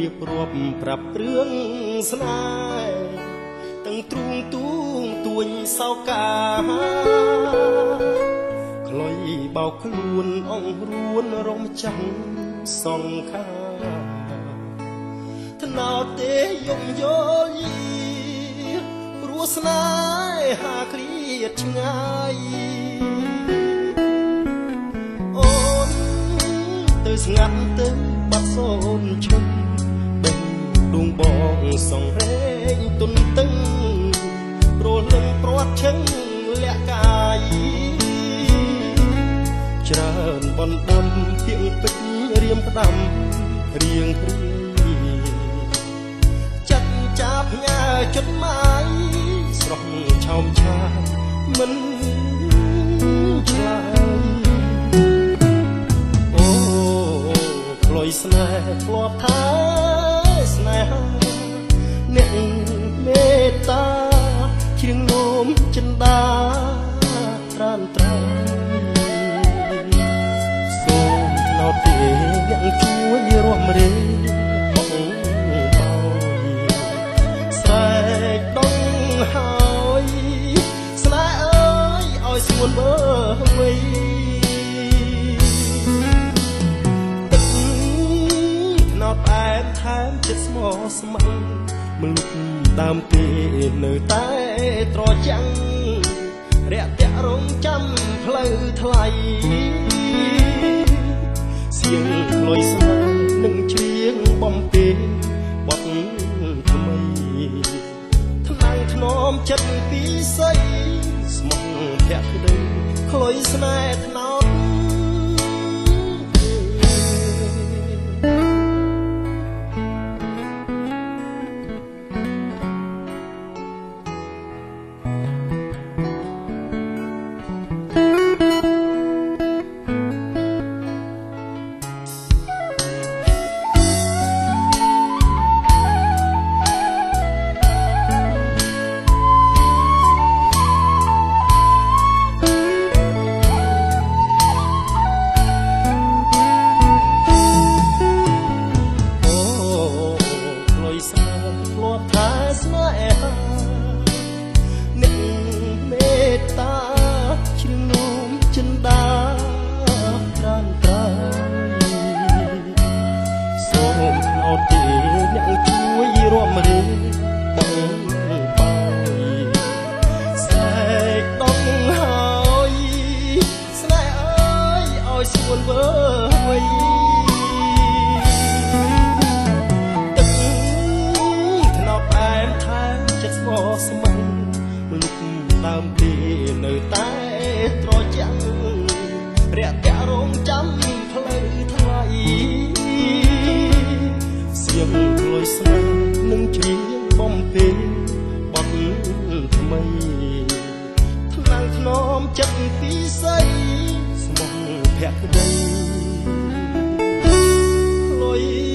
រៀបរាប់ប្រាប់រឿងស្នេហ៍ទាំងទ្រូងទូងទួញសោកាខ្លុយបោកខ្លួនអង្រួនរំចាំងសង្ខាថ្នោតទេយំយល់យីព្រោះស្នេហាគ្រៀតឆ្ងាយអូនទៅស្ងាត់ទៅបាត់សូនឈប់ដឹងដួងបងសងរែងទុនតឹងព្រោះលឹងព្រាត់ឈឹងលាក់កាយច្រើនបណ្ដាំទៀងពេជ្ររៀមផ្ដាំរៀងព្រាយចាត់ចាប់ញ៉ាចុតម៉ាយស្រស់ឆោមឆាមិនឆ្លើយអូក្លុយស្នេហ៍ធ្លាប់ថាស្នេហាអ្នកមេត្តាជ្រៀងនោមចិន្តាត្រានត្រាសូមថ្នោតទេអ្នកជួយរួមរេបងបោស្រែកដងហើយស្នេហ៍អើយឲ្យស្ងួនមើលវិញទឹកថ្នោតផ្អែមថែមចិត្តស្មោះស្ម័គ្រមលុបដើមទេនៅតែត្រចាំងរាក់ទាក់រងចាំផ្លូវថ្លៃសៀងលុយស្នេហ៍នឹងជ្រៀងបំពេបត់ថ្មីថ្នាំងធ្នមចិត្តពីស័យស្មោះភក្តីក្លុយស្នេហ៍ថ្នោតដើមទេនៅតែត្រចាំងរាក់ទាក់រងចាំផ្លូវថ្លៃសៀងក្លុយស្នេហ៍នឹងជ្រៀងបំពេបត់ថ្មីថ្នាំងធ្នមចិត្តពីស័យស្មោះភក្តីក្លុយ